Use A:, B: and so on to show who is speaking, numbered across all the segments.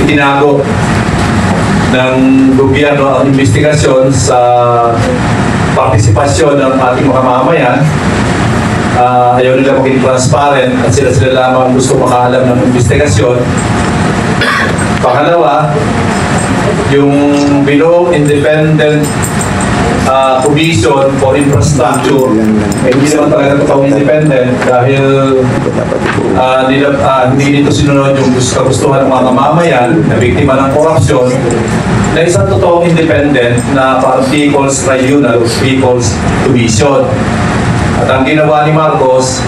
A: itinago ng gobyerno ang investigasyon sa partisipasyon ng ating mga mamamayan. Ayaw nila maging transparent at sila lamang gusto makaalam ng investigasyon. Pangalawa, yung binuong independent Commission for Infrastructure, hindi naman talaga totoong independent dahil hindi nito sinunod yung kagustuhan ng mga mamamayan na biktima ng korupsyon na isang totoong independent na People's Tribunal, People's Commission. At ang ginawa ni Marcos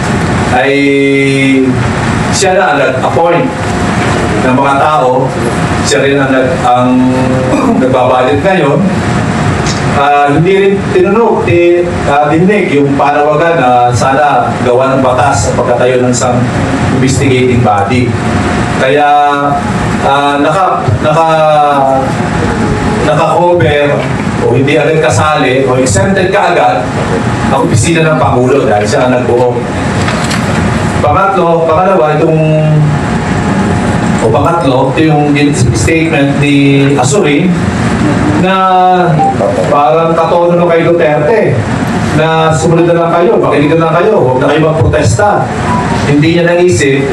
A: ay siya na nag-appoint ng mga tao, siya rin ang nagbabudget ngayon. Hindi rin dinig yung panawagan na sana gawa ng batas sa pagkatayo ng isang investigating body. Kaya naka-cover o hindi agad kasali o exempted ka agad ang opisina ng Pangulo dahil siya ang nagbuo. Pangalawa, ito yung statement ni Asurin na parang katono na kay Duterte na sumunod na lang kayo, makinig na lang kayo, huwag na kayo magprotesta. Hindi niya naisip,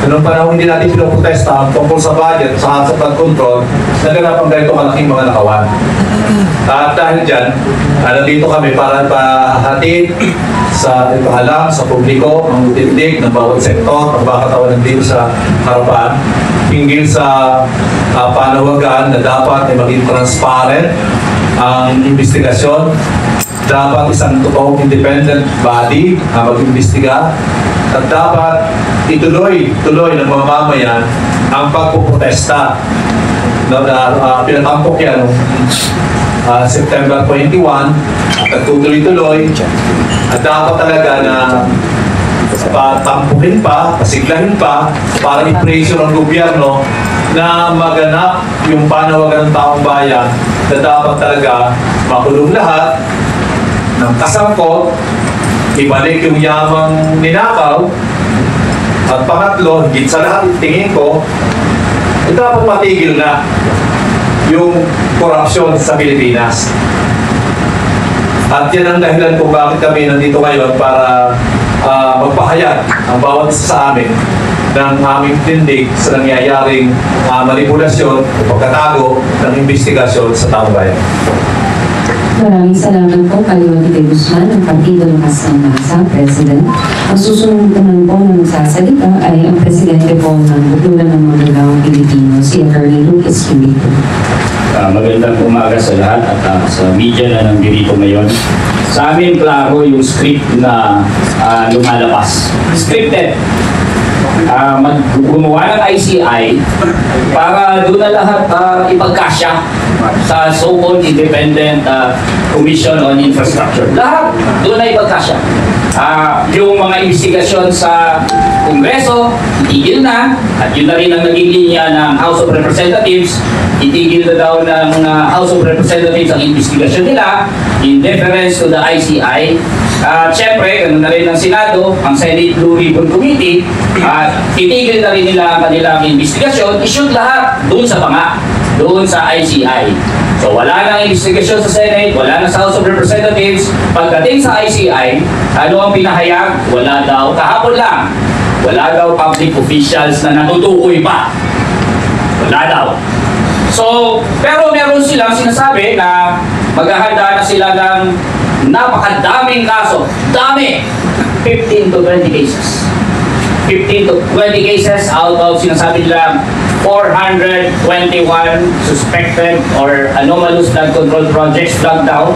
A: anong panahon hindi natin pinoprotesta tungkol sa budget, sa flood control, naganap ang ganito malaking mga nakawan. At dahil dyan, nandito kami para pahatid sa ipaalam sa publiko ang tindig ng bawat sektor, pagkakatawan nandito sa harapan, hinggil sa panawagan na dapat ay maging transparent ang investigasyon. Dapat isang totoong independent body na mag-imbestiga at dapat ituloy ng mga mamayan ang pagpuprotesta. Pinatampok yan September 21 at tutuloy-tuloy at dapat talaga na patampukin pa, pasiglahin pa para i-pressure ang gobyerno na maganap yung panawagan ng taong bayan na dapat talaga makulong lahat ng kasangkot, ibalik yung yamang ninakaw, at pangatlo, higit sa lahat, tingin ko, dapat matigil na yung korupsyon sa Pilipinas. At yan ang dahilan kung bakit kami nandito ngayon para magpahayag ang bawat isa sa amin ng aming tindig sa nangyayaring manipulasyon o pagkatago ng investigasyon sa taong bayan.
B: Maraming salamat po kay Tito Guzman ng Partido Lakas ng Masa, President. Ang susunod naman po na magsasalita ay ang Presidente po ng Bukulan ng Magagawang Pilipino, si Atty. Lucas Quirito.
C: Magandang umaga sa lahat at sa media na nandito ngayon. Sa amin, klaro yung script na lumalabas. Scripted. Gumawa ng ICI para doon na lahat ipagkasya sa so-called Independent Commission on Infrastructure. Lahat doon na ipagkasya. Yung mga investigasyon sa Kongreso, itigil na, at yun na rin ang naging linya ng House of Representatives. Itigil na daw ng House of Representatives ang investigasyon nila in deference to the ICI. Siyempre, ganun na rin ang Senado, ang Senate Blue Ribbon Committee, itigil na rin nila ang kanilang investigasyon, issued lahat doon sa panga, doon sa ICI. So wala nang investigasyon sa Senate, wala na sa House of Representatives. Pagdating sa ICI, ano ang pinahayag? Wala daw, kahapon lang, wala daw public officials na natutukoy pa. Wala daw. So, pero meron silang sinasabi na maghahanda na sila ng napakadaming kaso. Dami! 15 to 20 cases. 15 to 20 cases out of sinasabi nila 421 suspected or anomalous flood control projects flagged down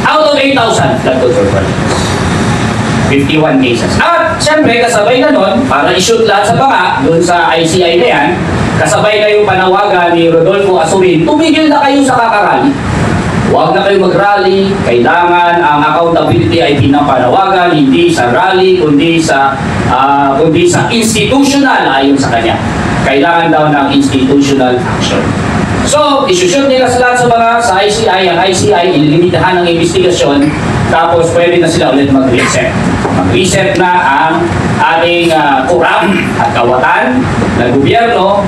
C: out of 8,000 flood control projects. 51 cases. At siyempre, kasabay na nun, para i-shoot lahat sa baka, doon sa ICI na yan, kasabay na yung panawagan ni Rodolfo Asurin, tumigil na kayo sa kakarali. Huwag na kayo mag-rally, kailangan ang accountability ay pinapanawagan, hindi sa rally, kundi sa institutional ayon sa kanya. Kailangan daw ng institutional action. So, isushoot nila sa lahat sa mga sa ICI, ang ICI, ililimitahan ng investigasyon, tapos pwede na sila ulit mag-reset. Mag-reset na ang ating corrupt at kawatan ng gobyerno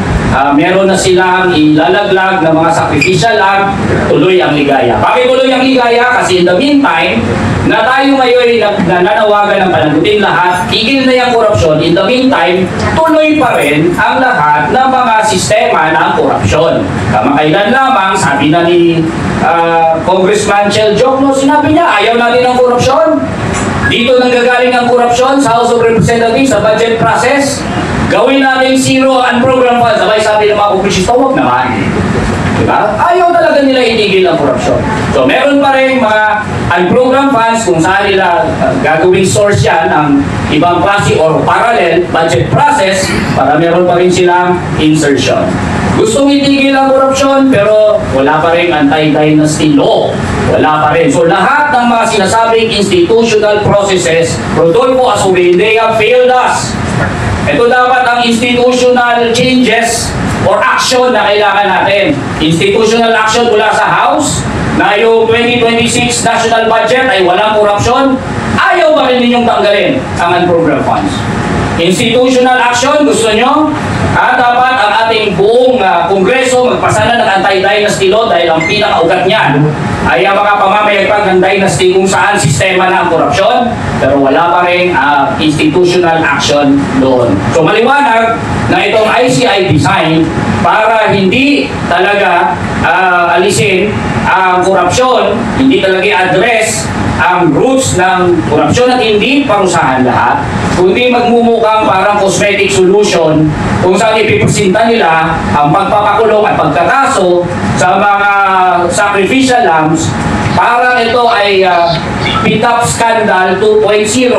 C: meron na silang ilalaglag ng mga sacrificial lamb, tuloy ang ligaya. Bakit tuloy ang ligaya? Kasi in the meantime, na tayo ngayon nananawagan ng panagutin lahat, tigil na yung korupsyon. In the meantime, tuloy pa rin ang lahat ng mga sistema ng korupsyon. Kamakailan lamang, sabi na ni Congressman Chel Jokno, sinabi niya, ayaw natin ng korupsyon. Dito nanggagaling ang korupsyon sa House of Representatives, sa budget process. Gawin natin zero ang program funds. Sabay sabi ng mga kongresista, huwag naman. Diba? Ayaw talaga nila itigil ang korupsyon. So meron pa rin mga unprogram funds kung saan nila gagawing source yan ng ibang klase or parallel budget process para meron pa rin silang insertion. Gustong itigil ang korupsyon pero wala pa rin anti-dynasty law. Wala pa rin. So lahat ng mga sinasabing institutional processes, Rodolfo Asurin, they have failed us. Ito dapat ang institutional changes or action na kailangan natin. Institutional action mula sa House na yung 2026 national budget ay walang korupsyon. Ayaw ba rin ninyong tanggalin ang unprogrammed funds? Institutional action, gusto nyo? Dapat ang ating buong Kongreso magpasa na ng anti-dynasty law dahil ang pinakaugat niyan ay ang mga pamamayagpag ng dynasty kung saan sistema na ang korupsyon pero wala pa rin institutional action doon. So maliwanag na itong ICI design para hindi talaga alisin ang korupsyon, hindi talaga i-address ang roots ng korupsyon at hindi parusahan lahat, kundi magmumukhang parang cosmetic solution kung saan ipipresenta nila ang pagpapakulong at pagkakaso sa mga sacrificial lambs. Parang ito ay pick-up scandal 2.0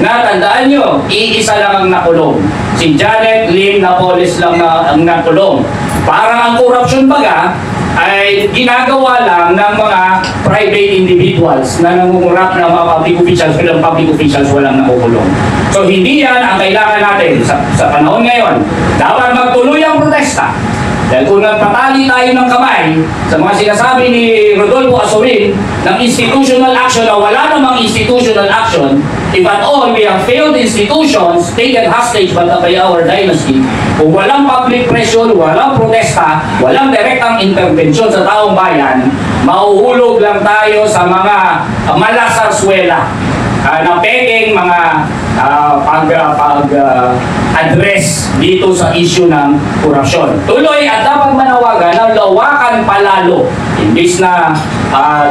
C: na tandaan nyo, iisa lang ang nakulong. Si Janet Lim Napoles lang ang nakulong. Parang ang korupsyon baga ay ginagawa lang ng mga private individuals na nangungurap ng mga public officials, bilang public officials walang nakukulong. So hindi yan ang kailangan natin sa panahon ngayon. Dapat magtuloy ang protesta. Dahil kung nagpatali tayo ng kamay sa mga sinasabi ni Rodolfo Asurin ng institutional action na wala namang institutional action, if at all we have failed institutions taken hostage by our dynasty, kung walang public pressure, walang protesta, walang direktang intervensyon sa taong bayan, mauhulog lang tayo sa mga malasarswela na pekeng mga address dito sa issue ng korupsyon. Tuloy at dapat manawagan na lawakan palalo imbis na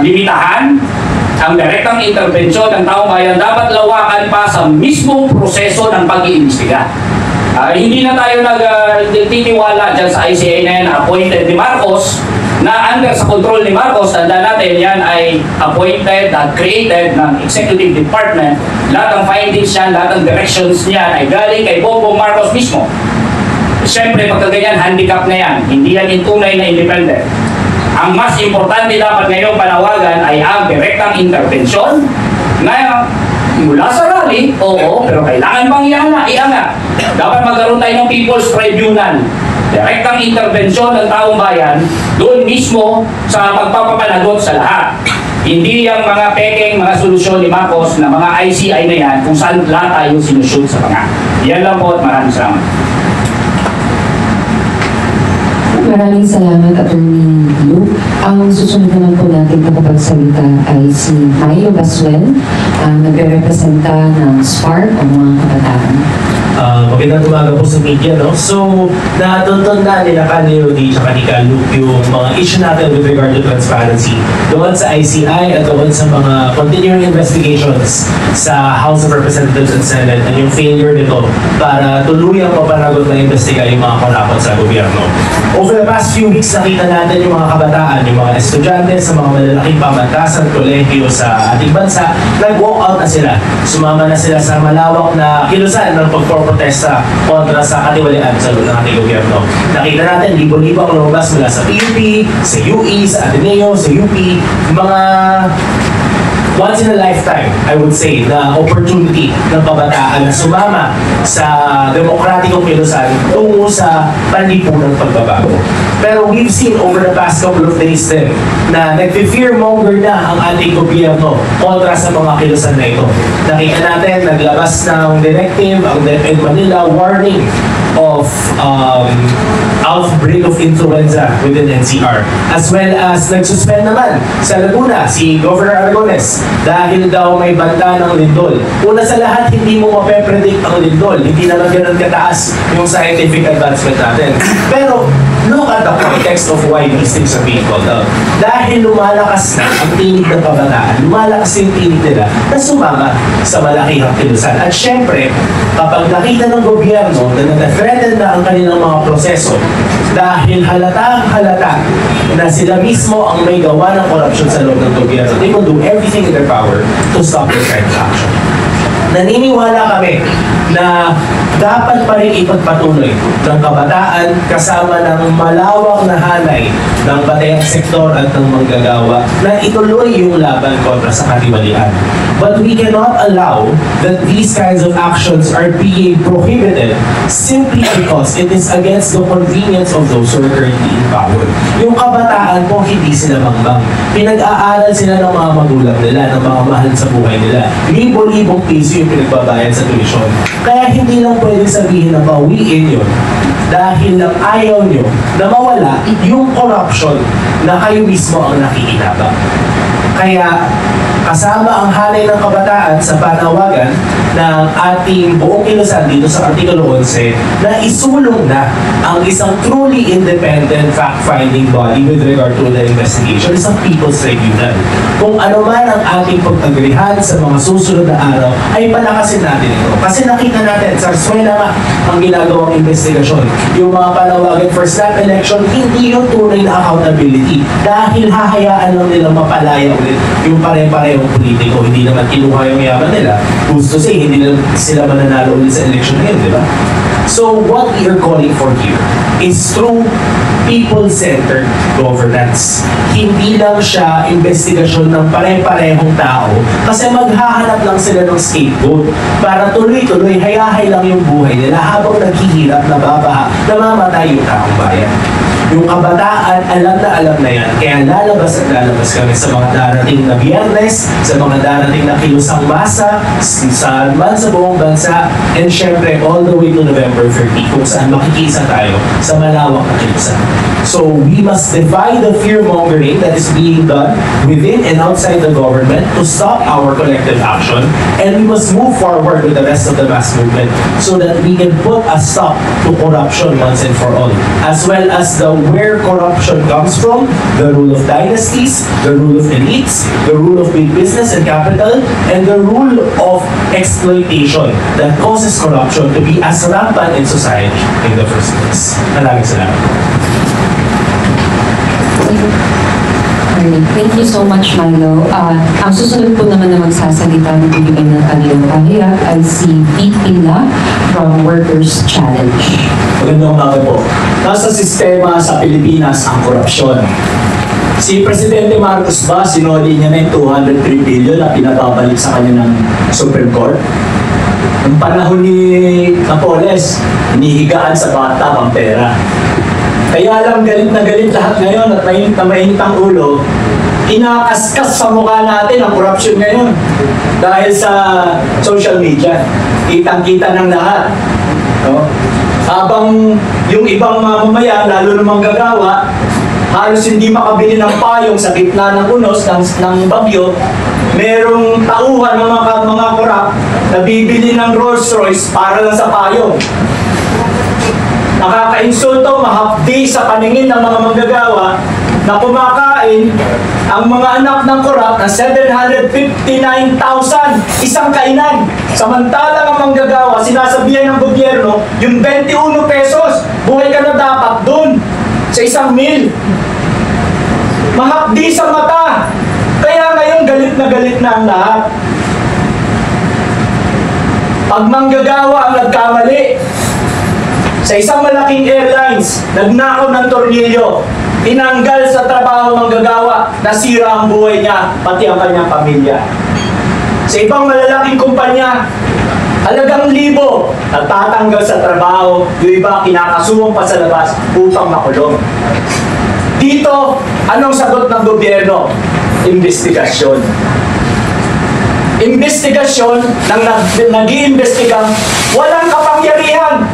C: limitahan ang direktang intervensyon ng taong bayan, dapat lawakan pa sa mismong proseso ng pag-iimbestiga. Hindi na tayo nagtitiwala dyan sa ICI na yan, appointed ni Marcos, na under sa control ni Marcos, tanda natin yan ay appointed at created ng executive department. Lahat ng findings niyan, lahat ng directions niyan ay galing kay Bongbong Marcos mismo. Siyempre, pagka ganyan, handicap na yan. Hindi yan tunay na independent. Ang mas importante dapat ngayong panawagan ay ang direktang intervensyon na mula sa rally, oo, pero kailangan pang iangat. Dapat magkaroon tayo ng People's Tribunal. Direktang intervensyon ng taong bayan doon mismo sa pagpapapanagot sa lahat. Hindi yung mga pekeng, mga solusyon ni Marcos na mga ICI na yan kung saan lahat tayo sinushoot sa panga. Yan lang po at maraming salamat.
B: Maraming salamat, Atty. Luke. Ang susunod naman po natin makapagsalita ay si Milo Baswell, nagre-representa ng SPARC o mga kabataan.
D: Magandang umaga po sa media, no? So, natutunda nila Leo D. at ni Luke yung mga issue natin with regard to transparency doon sa ICI at doon sa mga continuing investigations sa House of Representatives and Senate at yung failure nito para tuluyang mapanagot na investiga yung mga korapot sa gobyerno. Over the past few weeks, nakita natin yung mga kabataan, yung mga estudyante sa mga malalaking pamantasan, kolehiyo sa ating bansa, nag-walk out na sila. Sumama na sila sa malawak na kilusan ng pagpoprotesta kontra sa katiwalian sa loob ng ating gobyerno. Nakita natin, libo-libo ang lumabas mula sa PUP, sa UE, sa Ateneo, sa UP, mga once in a lifetime, I would say, na opportunity ng kabataan na sumama sa demokratikong kilusan tungo sa panlipunang pagbabago. Pero we've seen over the past couple of days din na nag-fearmonger na ang ating gobyerno kontra sa mga kilusan na ito. Nakita natin, naglabas ng directive ang DepEd Manila warning of outbreak of influenza within NCR. As well as nagsuspend naman sa Laguna si Governor Aragones dahil daw may banta ng lindol. Una sa lahat, hindi mo mape-predict ang lindol. Hindi naman ganun kataas yung scientific advancement natin. Pero look at the context of why these things are being called out. Dahil lumalakas na ang tinig ng kabataan, lumalakas yung tinig nila na sumama sa malakihang kilusan. At syempre, kapag nakita ng gobyerno na nag-threaten na ang kanilang mga proseso dahil halata na sila mismo ang may gawa ng korupsyon sa loob ng gobyerno, they will do everything in their power to stop this kind of action. Naniniwala kami na dapat pa rin ipagpatuloy ng kabataan kasama ng malawak na hanay ng batayang sektor at ng manggagawa na ituloy yung laban kontra sa katiwalian. But we cannot allow that these kinds of actions are being prohibited simply because it is against the convenience of those who are currently in power. Yung kabataan po, hindi sila mangbang. Pinag-aaral sila ng mga magulang nila, ng mga mahal sa buhay nila. Libo-libong piso yung pinagbabayad sa tuition. Kaya hindi lang pwedeng sabihin na bawiin yun dahil lang ayaw nyo na mawala yung corruption na kayo mismo ang nakikinabang. Kaya kasama ang hanay ng kabataan sa panawagan ng ating buong kilusan dito sa Artikulo 11 na isulong na ang isang truly independent fact-finding body with regard to the investigation, isang People's Tribunal. Kung ano man ang ating pagtagrihan sa mga susunod na araw, ay palakasin natin ito. Kasi nakita natin, sa Arzuela nga ang ginagawang investigasyon. Yung mga panawagan for snap election, hindi yung tunay na accountability dahil hahayaan lang nilang mapalaya ulit yung pare-parehong politiko. Hindi naman kinuha yung yaman nila. Gusto say, hindi na sila mananalo ulit sa election ngayon, di ba? So what we are calling for here is true people-centered governance. Hindi lang siya investigasyon ng pare-parehong tao kasi maghahanap lang sila ng scapegoat para tuloy-tuloy hayahay lang yung buhay nila habang naghihirap, nababaha, namamatay yung taong bayan. Yung kabataan, alam na yan. Kaya lalabas at lalabas kami sa mga darating na Biyernes, sa mga darating na kilusang masa, sa buong bansa, and syempre all the way to November 30 kung saan makikisa tayo sa malawak na kilusan. So we must defy the fear-mongering that is being done within and outside the government to stop our collective action, and we must move forward with the rest of the mass movement so that we can put a stop to corruption once and for all, as well as where corruption comes from, the rule of dynasties, the rule of elites, the rule of big business and capital, and the rule of exploitation that causes corruption to be as rampant in society in the first place. Maraming salamat.
B: Thank you so much, Milo. Ang susunod po naman na magsasalita ng bibigyan ng kanilang pahirap ay si Pete Pinla from Workers Challenge.
E: Magandang umaga po. Nasa sistema sa Pilipinas ang korupsyon. Si Presidente Marcos ba, sinoli niya na yung 203 billion na pinababalik sa kanya ng Supreme Court? Noong panahon ni Napoles, hinihigaan sa bata ang pera. Kaya lang galit na galit lahat ngayon at mainit na mainit ang ulo, kinakaskas sa mukha natin ang korupsyon ngayon dahil sa social media. Kitang-kita ng lahat. No? Habang yung ibang mamamayan, lalo namang gagawa, halos hindi makabili ng payong sa gitna ng unos ng bagyo, merong tauhan ng mga korap na bibili ng Rolls Royce para lang sa payong. Nakaka-insulto, mahapdi sa paningin ng mga manggagawa na kumakain ang mga anak ng korap na 759,000 isang kainan. Samantalang ang manggagawa, sinasabihan ng gobyerno, yung 21 pesos, buhay ka na dapat doon sa isang meal. Mahapdi sa mata. Kaya ngayon galit na ang lahat. Pag manggagawa ang nagkamali, sa isang malaking airlines, nagnakaw ng tornilyo, tinanggal sa trabaho manggagawa, nasira ang buhay niya, pati ang kanyang pamilya. Sa ibang malalaking kumpanya, halagang libo, natatanggal sa trabaho, yung iba kinakasuwang pa sa labas upang makulong. Dito, anong sagot ng gobyerno? Investigasyon. Investigasyon ng nag-iimbestigang walang kapangyarihan.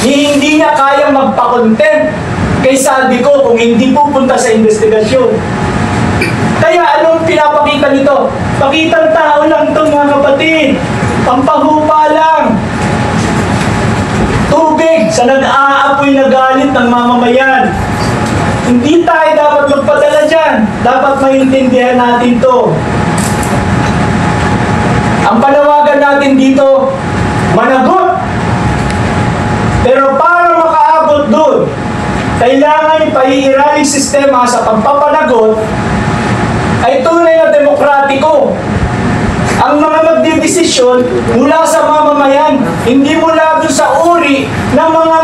E: ni hindi niya kayang magpa-contempt kay Saldico kung hindi pupunta sa investigasyon. Kaya anong pinapakita nito? Pakitang tao lang ito mga kapatid. Pampahupa lang. Tubig sa nag-aapoy na galit ng mamamayan. Hindi tayo dapat magpadala dyan. Dapat maintindihan natin to. Ang panawagan natin dito, managot. Pero para makaabot doon, kailangan ipaiiraling sistema sa pagpapanagot ay tunay na demokratiko. Ang mga magdidesisyon mula sa mamamayan, hindi mula doon sa uri ng mga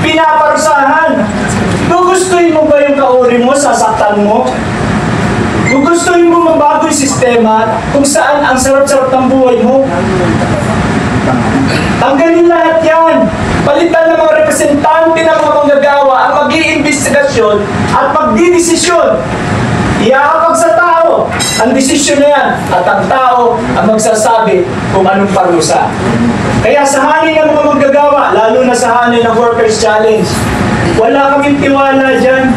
E: pinaparusahan. Gugustuhin mo ba yung kauri mo, sasaktan mo? Gugustuhin mo mabago yung sistema kung saan ang sarap-sarap ng buhay mo? Tanggalin lahat yan. Palitan ng mga representante ng mga manggagawa ang mag-iimbestigasyon at magdidesisyon. Iahapag sa tao ang desisyon na yan at ang tao ang magsasabi kung anong parusa. Kaya sa hanin ng mga manggagawa, lalo na sa hanin ng Workers' Challenge, wala kaming tiwala dyan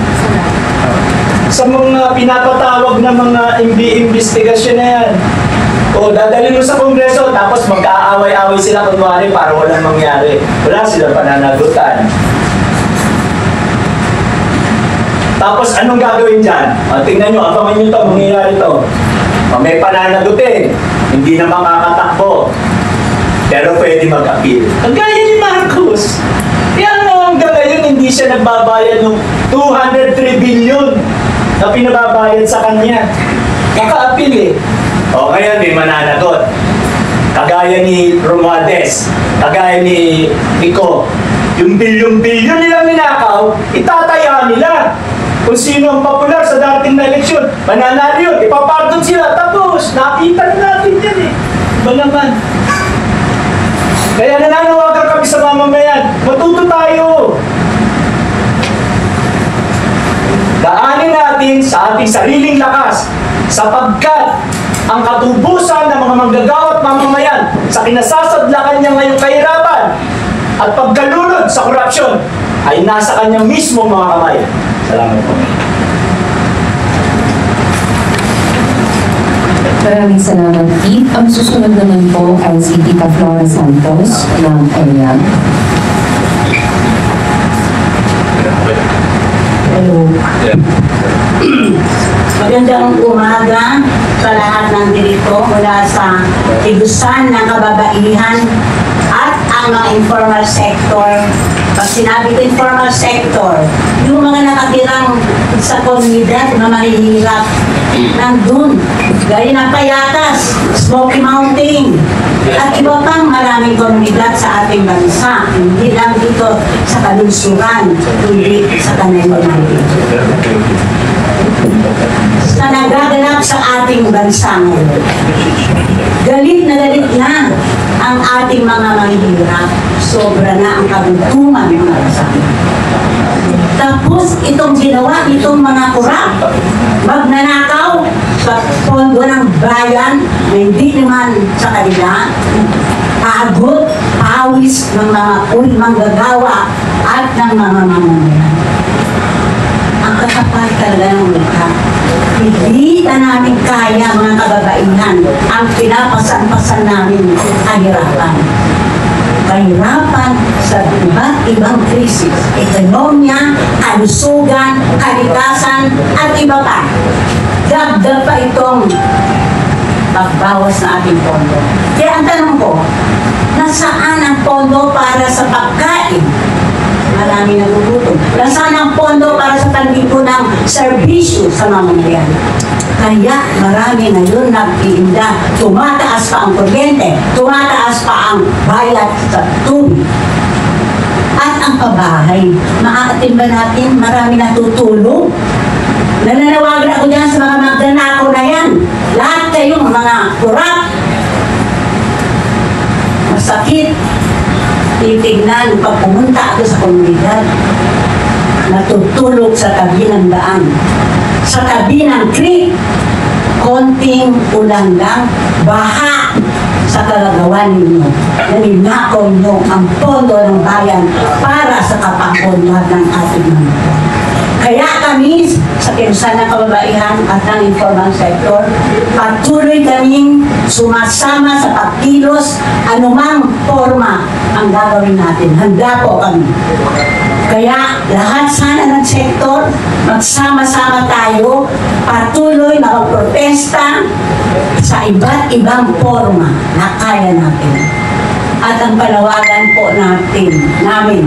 E: sa mga pinapatawag na mga investigasyon na yan. O dadalhin mo sa Kongreso tapos magkaaway-away sila kunwari para walang mangyari. Wala sila pananagutan. Tapos anong gagawin dyan? Tingnan nyo, abangan nyo ito, mangyayari ito. May pananagutin, hindi na makakatakbo. Pero pwede mag-appeal. Ang gaya ni Marcos. Yan mo, hanggang ngayon hindi siya nagbabayad ng 203 billion na pinababayad sa kanya. Kaka-appeal eh. O ngayon may mananagot. Kagaya ni Romualdez, kagaya ni Nico. Yung bilyon-bilyon nilang ninakaw, itataya nila. Kung sino ang popular sa dating na eleksyon, mananalo yun, ipapardon sila. Tapos, nakita na natin yan eh. Ba naman? Kaya nananawagan kami sa mamamayan, matuto tayo. Daanin natin sa ating sariling lakas sapagkat ang katubusan ng mga manggagawa at mamamayan sa kinasasadlakan niya ngayong kahirapan at pagkalunod sa korupsyon ay nasa kanyang mismong mga kamay. Salamat po.
B: Maraming salamat, Pete. Ang susunod naman po ay si Tita Flora Santos ng AYAM.
F: Hello. Magandang umaga sa lahat ng dirito mula sa Igusan ng Kababaihan at ang mga informal sector. Pag sinabi ko informal sector, yung mga nakatirang sa komunidad na mahihirap, nandun, gaya ng Payatas, Smoky Mountain, at iba pang maraming komunidad sa ating bansa, hindi lang dito sa kalunsuran, kundi sa Tanay sa nagaganap sa ating bansa ngayon. Galit na ang ating mga mahihirap. Sobra na ang kagutuman ng bansa. Tapos itong ginawa, itong mga kurap, magnanakaw sa pondo ng bayan na hindi naman sa kanila, pagod, pawis ng mga manggagawa at ng mga mamamayan. Ang kakapal talaga ng mukha. Hindi na namin kaya, mga kababaihan, ang pinapasan-pasan namin kahirapan. Kahirapan sa iba't ibang krisis, ekonomiya, kalusugan, kalikasan, at iba pa. Dagdag pa itong pagbawas na ating pondo. Kaya ang tanong ko, nasaan ang pondo para sa pagkain? Marami nagugutom. Nasaan ang pondo para sa pagbigo ng serbisyo sa mamamayan? Kaya marami ngayon nag-iinda. Tumataas pa ang kuryente, tumataas pa ang bayad sa tubig. At ang pabahay, maaatin ba natin marami natutulog? Nananawagan ako dyan sa mga magnanakaw na yan. Lahat kayong mga kurap, masakit, titignan pag pumunta ako sa komunidad, natutulog sa tabi ng daan, sa tabi ng creek, konting ulan lang, baha sa sa kalagawan ninyo na ninakaw nyo ang pondo ng bayan para sa kapangkunwad ng ating mga. Kaya kami sa Kinsan ng Kababaihan at ng informal sector, patuloy kaming sumasama sa pagkilos anumang forma ang gagawin natin. Handa po kami. Kaya lahat sana ng sektor, magsama-sama tayo, patuloy na magprotesta sa iba't ibang forma na kaya natin. At ang panawagan po namin,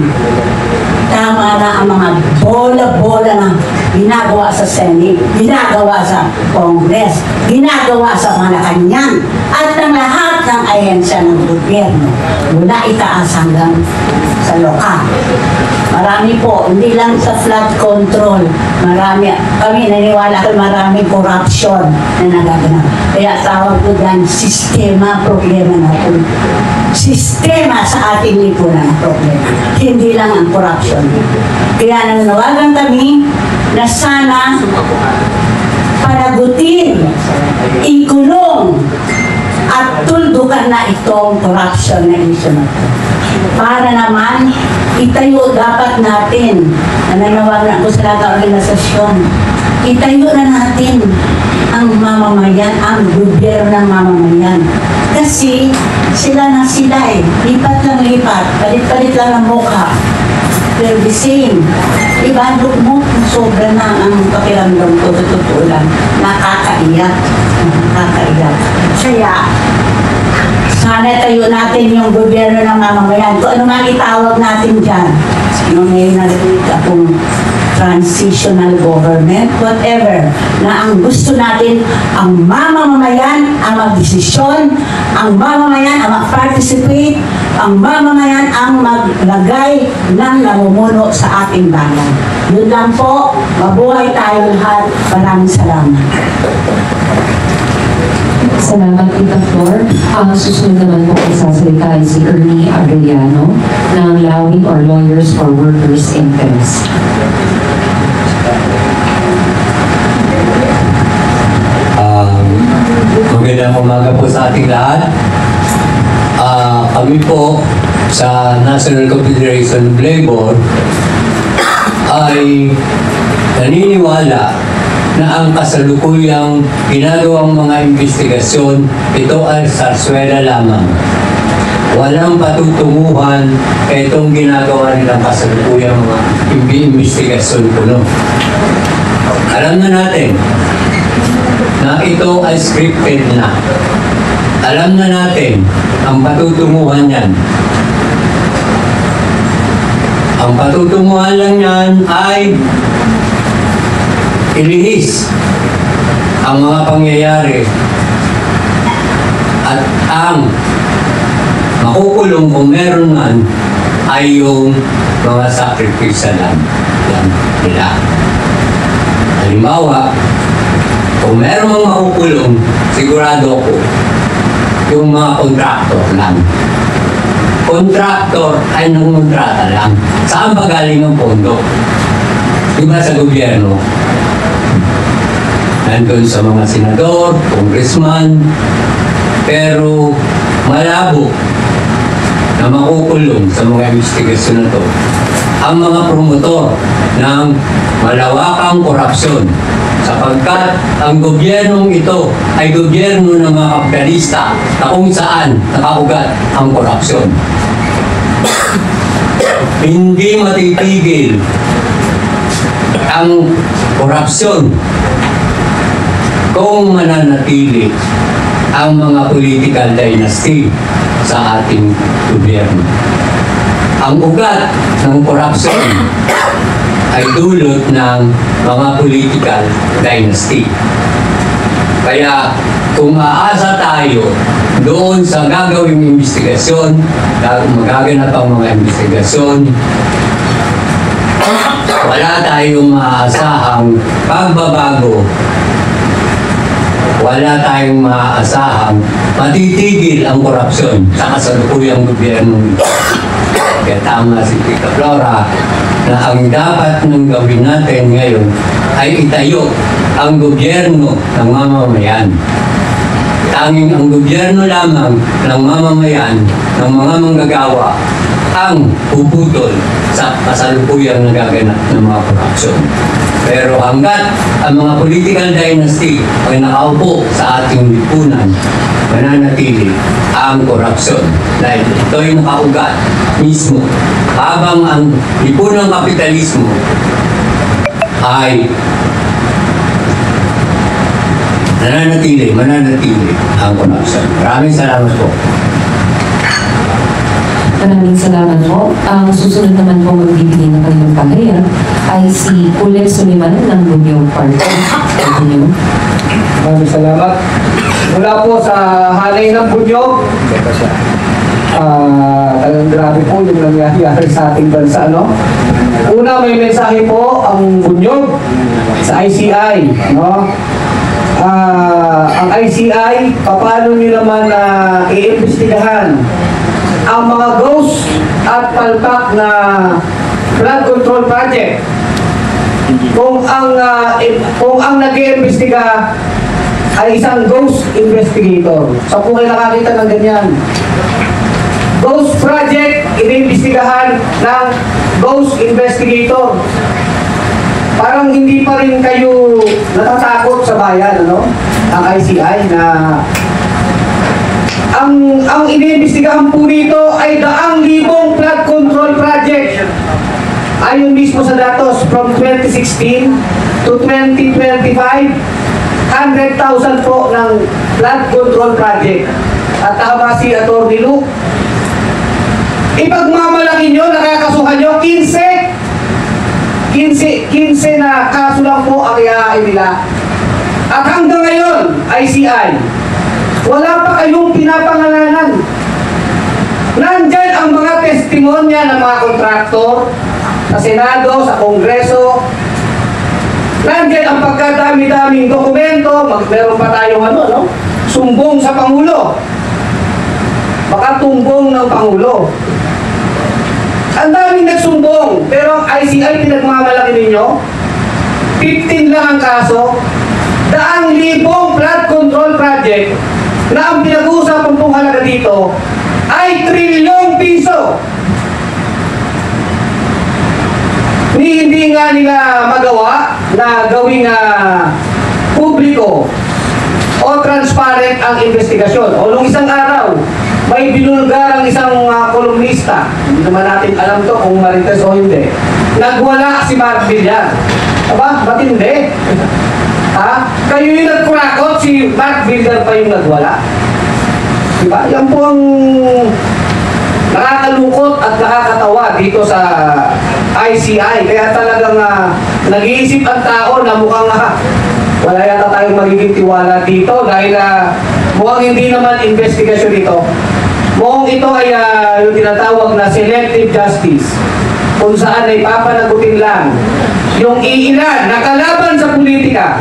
F: tama na ang mga bola-bola na ginagawa sa Senate, ginagawa sa Congress, ginagawa sa Malacanang, at ng lahat ng ahensya ng gobyerno, mula itaas hanggang sa lokal. Marami po, hindi lang sa flood control, marami, kami naniwala ko maraming corruption na nagaganap. Kaya tawag ko dyan, sistema, problema natin. Sistema sa ating lipunan ang problema. Hindi lang ang corruption. Kaya nanawagan kami na sana panagutin, ikulong, at tuldukan na itong corruption na issue na ito. Para naman, itayo dapat natin, nananawagan ako sa lahat ng organisasyon, itayo na natin ang mamamayan, ang gobyerno ng mamamayan. Kasi sila eh. Lipat lang lipat, palit-palit lang ang mukha. They're the same. Diba, look mo, sobra na ang pakiramdam ko, totoo lang. Nakakaiyak. Nakakaiyak. Kaya, sana tayo natin yung gobyerno ng mamamayan. Kung ano man itawag natin dyan. Ngayon narinig akong transitional government, whatever, na ang gusto natin, ang mamamayan ang magdesisyon, ang mamamayan ang mag-participate, ang mamamayan ang maglagay ng namumuno sa ating bayan. Yun lang po, mabuhay tayo lahat. Maraming salamat.
B: Salamat, Tita Flor. Ang susunod naman po ay sasalita ay si Ernie Arellano ng LAWI or Lawyers for Workers' Interest.
G: Magandang umaga po sa ating lahat. Kami po sa National Confederation of Labor ay naniniwala na ang kasalukuyang ginagawang mga investigasyon, ito ay sarswela lamang. Walang patutunguhan kaya itong ginagawa nilang kasalukuyang mga investigasyon kuno. Alam na natin na ito ay scripted na. Alam na natin ang patutunguhan yan. Ang patutunguhan lang yan ay ilihis ang mga pangyayari at ang makukulong kung meron man ay yung mga sacrifice lang nila. Halimbawa, kung meron mang makukulong, sigurado ko, yung mga kontraktor lang. Kontraktor ay nangontrata lang. Saan ba galing ang pondo? Diba sa gobyerno? Nandun sa mga senador, congressman, pero malabo na makukulong sa mga investigasyon na to ang mga promotor ng malawakang korupsyon sapagkat ang gobyernong ito ay gobyerno ng mga kapitalista na kung saan nakaugat ang korupsyon. Hindi matitigil ang korupsyon kung mananatili ang mga political dynasty sa ating gobyerno. Ang ugat ng korupsyon ay dulot ng mga political dynasty. Kaya kung aasa tayo doon sa gagawing investigasyon, magaganap ang mga investigasyon, wala tayong maaasahang pagbabago, wala tayong maaasahang matitigil ang korupsyon sa kasalukuyang gobyerno. Kaya tama si Tita Flora na ang dapat nang gawin natin ngayon ay itayo ang gobyerno ng mamamayan. Tanging ang gobyerno lamang ng mamamayan, ng mga manggagawa, ang puputol sa kasalukuyang nagaganap ng mga korupsyon. Pero hanggat ang mga political dynasty ay nakaupo sa ating lipunan, mananatili ang korupsyon dahil ito'y nakaugat mismo habang ang lipunang kapitalismo ay mananatili ang korupsyon. Maraming salamat po.
B: Maraming salamat po. Ang susunod naman po magbibigay ng kanilang pahayag ay si Kulit Suliman ng Bunyog Party. Continue.
H: Maraming salamat. Mula po sa hanay ng Bunyog, talagang grabe po yung nangyayari sa ating bansa, no? Una, may mensahe po ang Bunyog sa ICI, no? Ang ICI, paano nyo naman iimbestigahan ang mga ghost at palpak na flood control project? Kung ang nag-iimbestiga ay isang ghost investigator. So kung kayo nakakita ng ganyan, ghost project, iniimbestigahan ng ghost investigator. Parang hindi pa rin kayo natatakot sa bayan, ano? Ang ICI na ang iniimbestigahan po dito ay 100,000 flood control project. Ayon mismo sa datos from 2016 to 2025, 100,000 po ng flood control project. At tama si Atty. Luke, ipagmamalaki nyo, nakakasuhan nyo, 15 na kaso lang po ang iain nila. At hanggang ngayon, ICI, wala pa kayong pinapangalanan. Nandyan ang mga testimonya ng mga kontraktor sa Senado, sa Kongreso. Nandyan ang pagkadami-daming dokumento. Meron pa tayong no? Sumbong sa Pangulo. Baka tumbong ng Pangulo. Ang daming nagsumbong, pero ang ICI pinagmamalaki ninyo, 15 lang ang kaso, 100,000 flood control project na ang pinag-uusapan pong halaga dito ay trilyong piso. Hindi nga nila magawa na gawing publiko o transparent ang investigasyon. O nung isang araw, may binulgar ang isang kolumnista. Hindi naman natin alam to kung marites o hindi. Nagwala si Mark Villar. Aba, ba't hindi? Ha? Kayo yung nagkurakot, si Mark Villar pa yung nagwala. Diba? Yan po ang nakakalungkot at nakakatawa dito sa ICI. Kaya talagang nag-iisip ang tao na mukhang wala yata tayong magiging tiwala dito dahil mukhang hindi naman investigasyon ito. Mukhang ito ay yung tinatawag na selective justice, kung saan ay papanagutin lang yung iilan na kalaban sa politika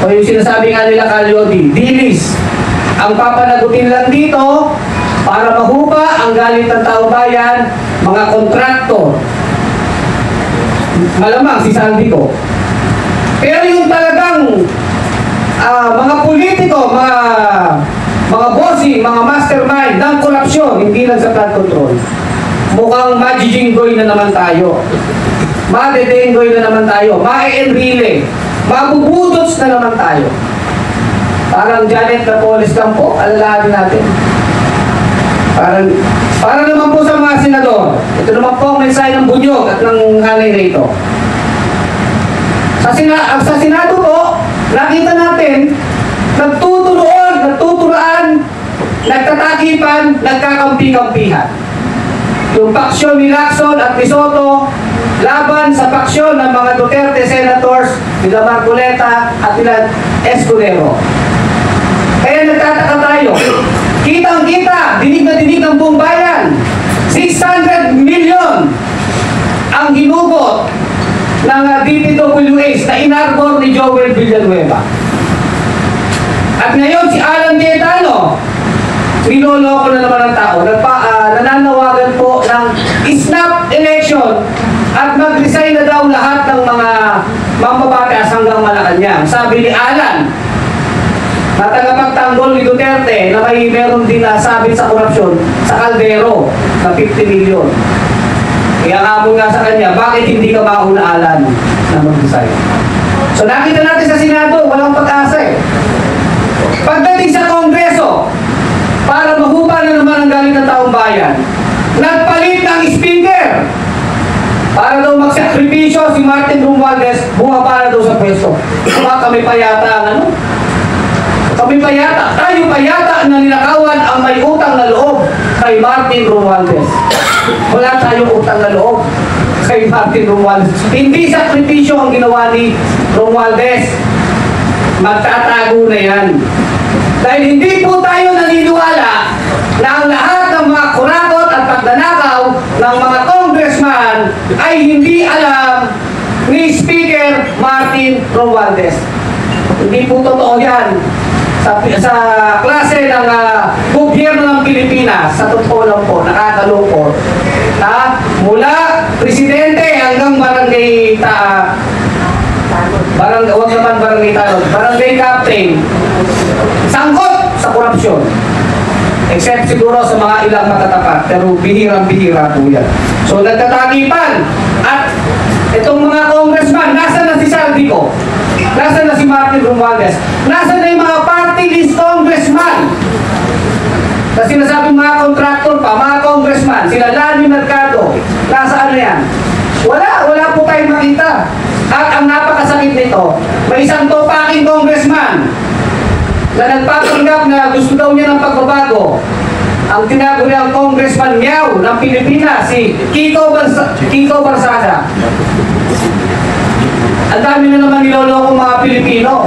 H: o yung sinasabi nga nila Calyodi, dilis. Ang papanagutin lang dito para mahupa ang galit ng taong bayan, mga kontraktor. Malamang si Saldico. Pero yung talagang mga politiko, mga bossing, mga mastermind ng korupsyon, hindi lang sa flood control. Mukhang majijinggoy na naman tayo. Madedenggoy na naman tayo. Mae-enrile. Mabubudots na naman tayo. Parang Janet Napoles lang po, alalahanin natin. Para naman po sa mga senador, ito naman po ang mensahe ng Bunyog at ng hanay na ito. Sa Senado po, nakita natin, nagtuturaan, nagtatakipan, nagkakampi-kampihan. Yung paksyon ni Lacson at ni Soto, laban sa paksyon ng mga Duterte senators, nila Marcoleta at nila Escudero. Kaya nagtataka tayo, kitang-kita, dinig na dinig ng buong bayan, 600 million ang hinugot ng DPWH na inarbor ni Joel Villanueva. At ngayon si Alan Cayetano, niloloko na naman ang tao, nananawagan po ng snap election at mag-resign na daw lahat ng mga mambabatas hanggang Malacanang. Sabi ni Alan, na tagapagtanggol iskandalo ni Duterte na meron din nasabit sa korupsyon sa Caldero na 50 million. Kaya hamon nga sa kanya, bakit hindi ka maunaalan na mag-design? So nakita natin sa Senado, walang pag-asa eh. Pagdating sa Kongreso, para mahupa na naman ang galing ng taong bayan, nagpalit ng speaker. Para daw magsakripisyo si Martin Romualdez, bumaba na daw sa pwesto. Kami pa yata ang ano? Kami pa yata, tayo pa yata na ninakawan ang may utang na loob kay Martin Romualdez. Wala tayong utang na loob kay Martin Romualdez. Hindi sakripisyo ang ginawa ni Romualdez. Magtatago na yan. Dahil hindi po tayo naniniwala na ang lahat ng mga kurakot at pagdanakaw ng mga congressman ay hindi alam ni Speaker Martin Romualdez. Hindi po totoo yan. Sa klase ng gobyerno ng Pilipinas, sa totoo lang po, nakakalungkot. Mula presidente hanggang barangay wag naman barangay tanod, barangay captain, sangkot sa korupsyon. Except siguro sa mga ilang matatapat, pero bihirang-bihira po yan. So nagtatagipan. At itong mga congressman, nasa na si Saldico? Nasa na si Martin Romualdez? Nasa na yung mga party list congressman? Kasi sinasabi mga contractor pa, mga congressman, sila Lani Mercado, nasa ano yan? Wala po tayong makita. At ang napakasakit nito, may isang topaking congressman na nagpapanggap na gusto daw niya ng pagbabago. Ang tinago niyang congressman Miao ng Pilipinas, si Kiko Barsada. Ang dami na naman nilolokong mga Pilipino.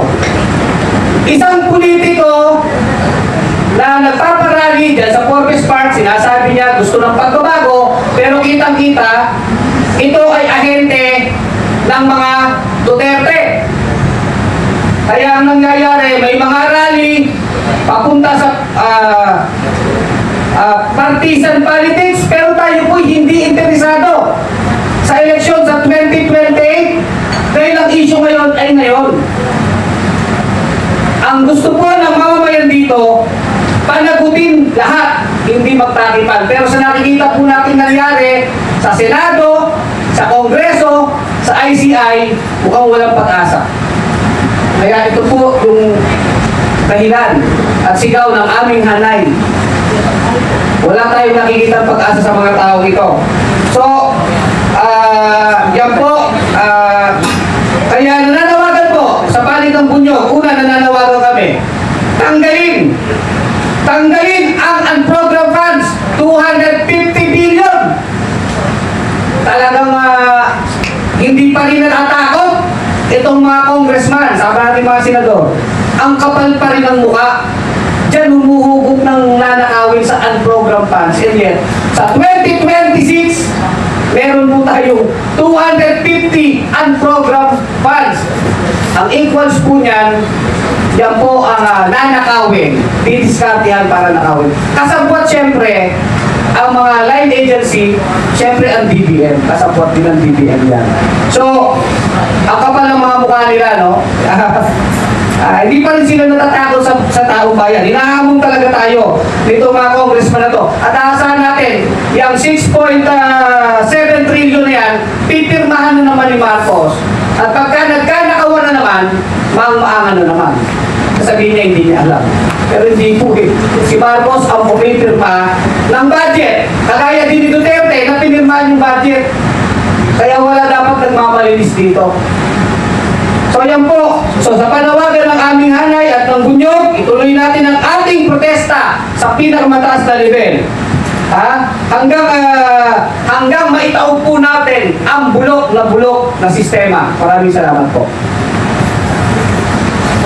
H: Isang politiko na nagpaparally dyan sa Forbes Park, sinasabi niya gusto ng pagbabago, pero kitang-kita, ito ay ahente ng mga Duterte. Kaya ang nangyayari, may mga rally papunta sa partisan politics, pero tayo po hindi interesado sa eleksyon sa 2028 dahil ang issue ngayon ay ngayon. Ang gusto po ng mamamayan dito, panagutin lahat, hindi magtakipan. Pero sa nakikita po natin nangyari sa Senado, sa Kongreso, sa ICI, mukhang walang pag-asa. Kaya ito po yung dahilan at sigaw ng aming hanay. Wala tayong nakikita pag-asa sa mga tao ito. So, yan po. Kaya nananawagan po sa Palitang Bunyog. Una, nananawagan kami. Tanggalin ang unprogrammed funds. 250 billion. Talagang hindi pa rin natatakot itong mga congressman, sabi natin mga senador, ang kapal pa rin ang mukha. Diyan humuhugot ng nanakawin sa unprogrammed funds. And yet, sa 2026, meron po tayo 250 unprogrammed funds. Ang equals po niyan, yan po ang nanakawin. Didiskartehan para nakawin. Kasabwat siyempre, ang mga line agency, siyempre ang DBM. Kasabwat din ang DBM yan. So, ang kapal ng mga mukha nila, no? Hindi pa rin sila natatakot sa taong bayan. Hinahamon talaga tayo nito mga congressman na to. At aasahan natin, yung 6.7 trillion na yan, pipirmahan na naman ni Marcos. At pagka nagkanakawan na naman, maangan na naman. Sabihin niya, hindi niya alam. Pero hindi po eh. Si Marcos ang pumipirma ng budget. Kagaya din ni Duterte na pinirmahan yung budget. Kaya wala dapat nagmamalinis dito. So yan po. So sa panawagan ng aming hanay at ng Bunyog, ituloy natin ang ating protesta sa pinakamataas na level. Hanggang maitaob po natin ang bulok na sistema. Maraming salamat po.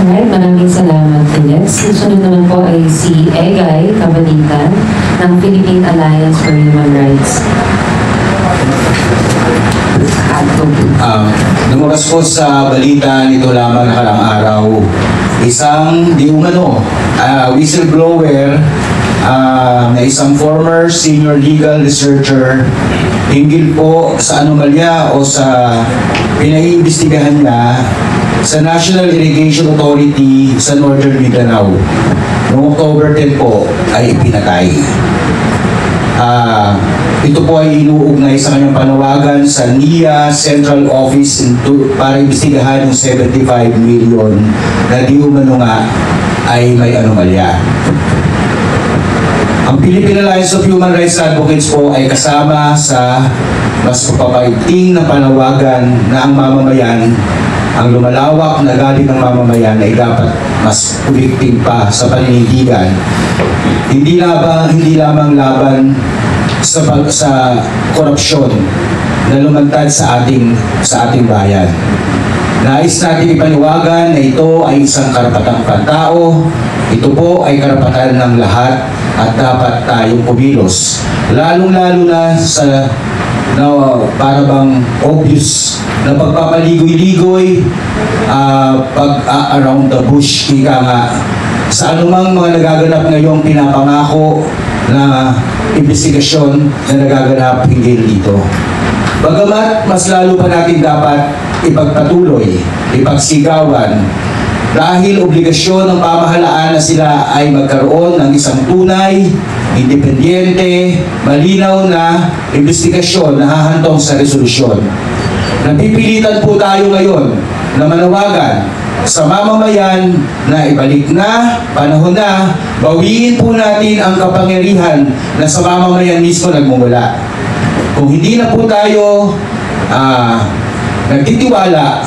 B: Alright, maraming salamat, Alex. Susunod naman po ay si Egay Kabalitan ng Philippine Alliance for Human Rights.
I: Lumabas po sa balita nito lamang nakalang araw, isang di umano whistleblower na isang former senior legal researcher hinggil po sa anomalya o sa pinaiimbestigahan niya sa National Irrigation Authority sa Northern Mindanao. Noong October 10 po ay ipinatay. Ito po ay inuugnay sa kanyang panawagan sa NIA Central Office para imbestigahan yung 75 million na di umano nga ay may anomalya. Ang Philippine Alliance of Human Rights Advocates po ay kasama sa mas papaigting na panawagan na ang mamamayan, ang lumalawak na galit ng mamamayan ay dapat mas ulikting pa sa paninindigan. Hindi lamang laban sa korupsyon na lumantad sa ating bayan. Nais natin ipaniwagan na ito ay isang karapatang pantao. Ito po ay karapatan ng lahat at dapat tayong kumilos. Lalong-lalo na sa para bang obvious na pagpapaligoy-ligoy, around the bush, ika nga, sa anumang mga nagaganap ngayong pinapangako na investigasyon na nagaganap hinggil dito. Bagamat mas lalo pa natin dapat ipagpatuloy, ipagsigawan, dahil obligasyon ng pamahalaan na sila ay magkaroon ng isang tunay, independente, malinaw na investigasyon na hahantong sa resolusyon. Napipilitan po tayo ngayon na manawagan sa mamamayan na ibalik na, panahon na, bawiin po natin ang kapangyarihan na sa mamamayan mismo nagmumula. Kung hindi na po tayo nagtitiwala,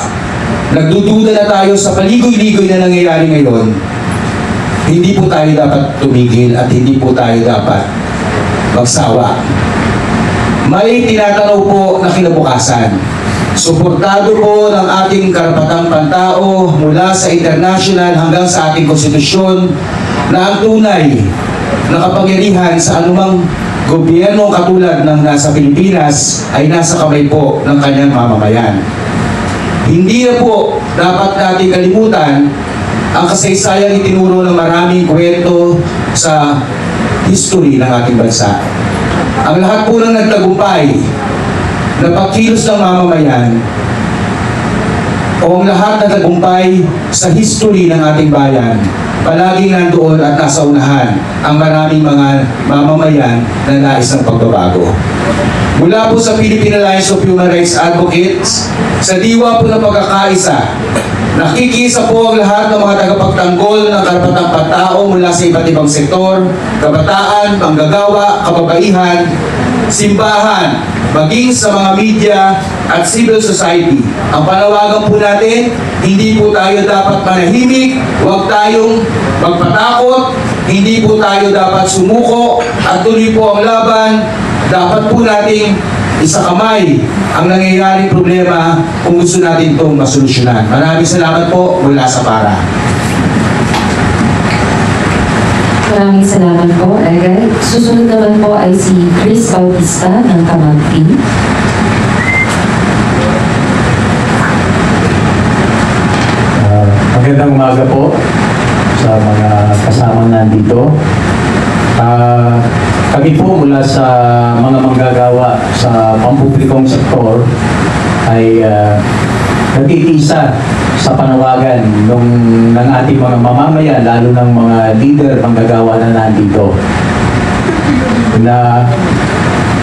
I: nagdududa na tayo sa paligoy-ligoy na nangyayari ngayon, hindi po tayo dapat tumigil at hindi po tayo dapat magsawa. May tinatanaw po na kinabukasan. Suportado po ng ating karapatang pantao mula sa international hanggang sa ating konstitusyon na ang tunay na kapangyarihan sa anumang gobyerno katulad ng nasa Pilipinas ay nasa kamay po ng kanyang mamamayan. Hindi na po dapat natin kalimutan ang kasaysayang itinuro ng maraming kwento sa history ng ating bansa. Ang lahat po ng nagtagumpay na pagkilos ng mamamayan o ang lahat ng tagumpay sa history ng ating bayan, palaging nandoon at nasa unahan ang maraming mga mamamayan na nais ng pagbabago. Mula po sa Philippine Alliance of Human Rights Advocates, sa diwa po ng pagkakaisa, nakikisa po ang lahat ng mga tagapagtanggol ng karapatang pantao mula sa iba't ibang sektor, kabataan, manggagawa, kababaihan, simbahan, maging sa mga media at civil society. Ang panawagan po natin, hindi po tayo dapat manahimik, huwag tayong magpatakot, hindi po tayo dapat sumuko at tuloy po ang laban. Dapat po nating isakamay ang nangyayaring problema kung gusto natin itong masolusyonan. Maraming salamat po mula sa PARA.
B: Maraming salamat po, Egay. Susunod naman po ay si Chris Bautista ng Kamag Team.
J: Magandang umaga po sa mga kasamang nandito. Kami po mula sa mga manggagawa sa pampublikong sektor ay nagtitiisa sa panawagan ng ating mga mamamayan, lalo ng mga leader, manggagawa na nandito, na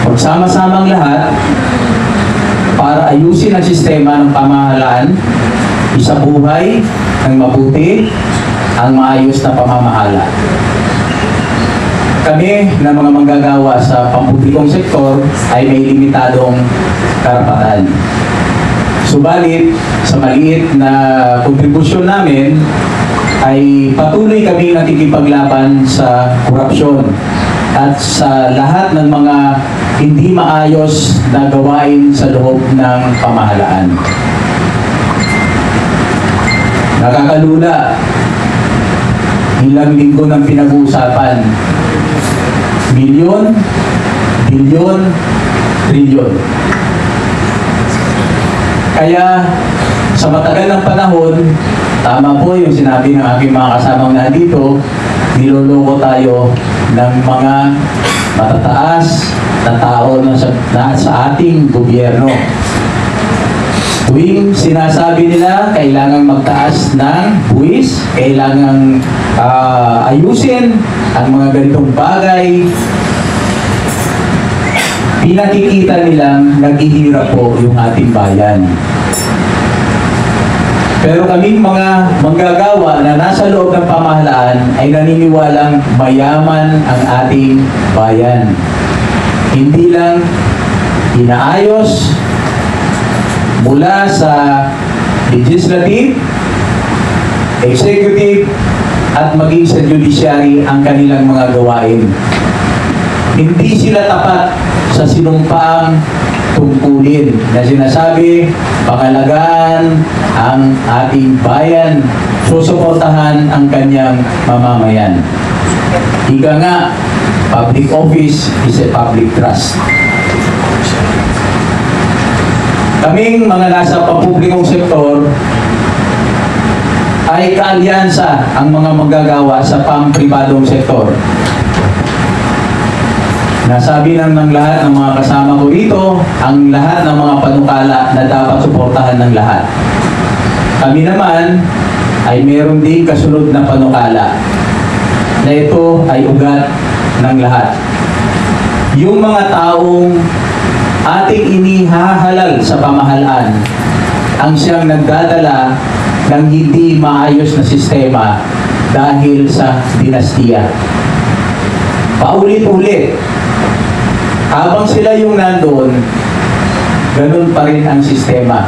J: magsama-samang lahat para ayusin ang sistema ng pamahalaan, isabuhay ng mabuti ang maayos na pamamahala. Kami na mga manggagawa sa pampublikong sektor ay may limitadong karapatan. Subalit, sa maliit na kontribusyon namin, ay patuloy kami nakikipaglaban sa korupsyon at sa lahat ng mga hindi maayos na gawain sa loob ng pamahalaan. Nakakalula, ilang linggo ng pinag-uusapan, milyon, bilyon, trilyon. Kaya sa matagal ng panahon, tama po yung sinabi ng aking mga kasamang nandito, niloloko tayo ng mga matataas na tao na sa ating gobyerno. Tuwing sinasabi nila kailangan magtaas ng buwis, kailangan ayusin ang mga ganitong bagay, pinakikita nilang naghihirap po yung ating bayan. Pero kaming mga manggagawa na nasa loob ng pamahalaan ay naniniwalang mayaman ang ating bayan. Hindi lang inaayos mula sa legislative, executive, at maging sa judiciary ang kanilang mga gawain. Hindi sila tapat sa sinumpaang tungkulin na sinasabi, pangalagaan ang ating bayan, susuportahan ang kanyang mamamayan. Ika nga, public office is a public trust. Kaming mga nasa pampublikong sektor ay kaalyansa ang mga manggagawa sa pampribadong sektor. Nasabi ng lahat ng mga kasama ko dito ang lahat ng mga panukala na dapat suportahan ng lahat. Kami naman ay meron din kasunod na panukala na ito ay ugat ng lahat. Yung mga taong ating inihahalal sa pamahalaan ang siyang nagdadala ng hindi maayos na sistema dahil sa dinastiya. Paulit-ulit, habang sila yung nandun, ganun pa rin ang sistema.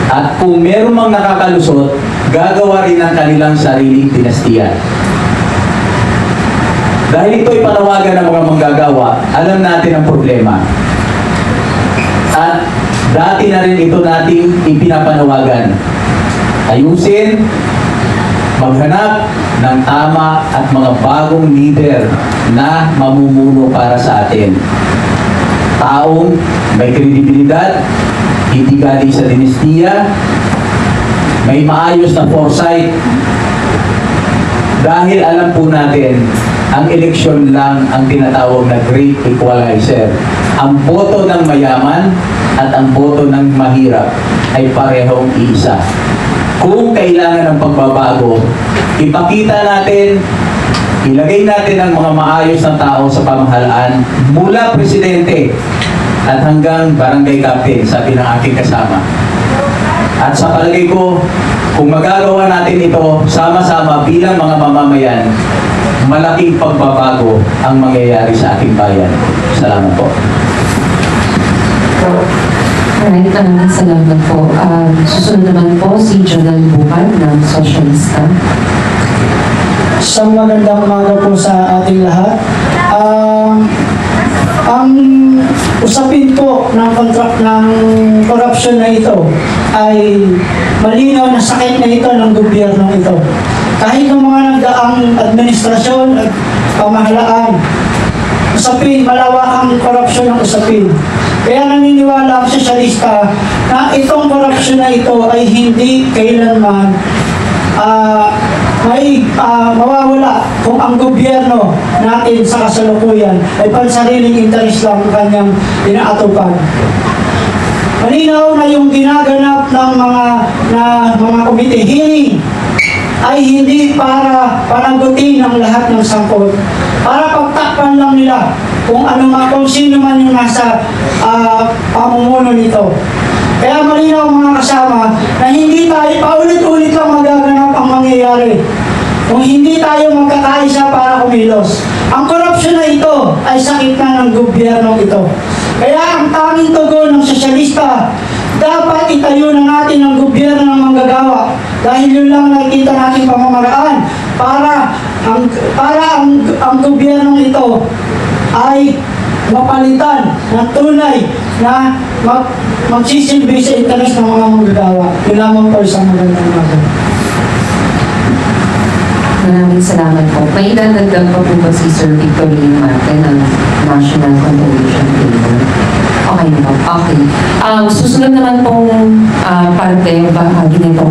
J: At kung meron mang nakakalusot, gagawa rin ang kanilang sariling dinastiya. Dahil ito'y panawagan ng mga manggagawa, alam natin ang problema. At dati na rin ito nating ipinapanawagan. Ayusin, maghanap ng tama at mga bagong leader na mamumuno para sa atin. Taong may kredibilidad, hindi galing sa dinastiya, may maayos na foresight, dahil alam po natin, ang eleksyon lang ang tinatawag na great equalizer. Ang boto ng mayaman at ang boto ng mahirap ay parehong iisa. Kung kailangan ng pagbabago, ipakita natin, ilagay natin ang mga maayos na tao sa pamahalaan mula presidente at hanggang barangay captain, sabi ng aking kasama. At sa palagay ko, kung magagawa natin ito sama-sama bilang mga mamamayan, malaking pagbabago ang mangyayari sa ating bayan. Salamat po.
B: Alright, maraming salamat po. Susunod naman po si Jonal Bukan ng Sosyalista.
K: Isang magandang umaga po sa ating lahat. Ang usapin po ng contract ng corruption na ito ay malinaw na sakit na ito ng gobyerno ito. Kahit ng mga nagdaang administrasyon at pamahalaan, usapin, malawak ang korupsyon ng usapin. Kaya naniniwala ang sosyalista na itong korupsyon na ito ay hindi kailanman mawawala kung ang gobyerno natin sa kasalukuyan ay pansariling interes lang ang kanyang inaatupag. Malinaw na yung ginaganap ng mga komite hearing ay hindi para panagutin ang lahat ng sangkot, para pagtakpan lang nila kung sino man yung nasa pamumuno nito. Kaya malinaw mga kasama na hindi tayo paulit-ulit lang magaganap ang mangyayari kung hindi tayo magkakaisa para kumilos. Ang korupsyon na ito ay sakit na ng gobyerno ito. Kaya ang tanging tugon ng sosyalista, dapat itayo na natin ang gobyerno ng manggagawa dahil yun lang nakikita natin pamamaraan para ang gobyerno ito ay mapalitan ng tunay na magsisilbi sa interes ng mga manggagawa. Yun lamang po isang magandang umaga.
B: Maraming salamat po. May dadagdag pa po ba si Sir Victorine Marte ng National Confederation Paper? Okay na po. Okay. Susunod naman pong parte o bahagi nitong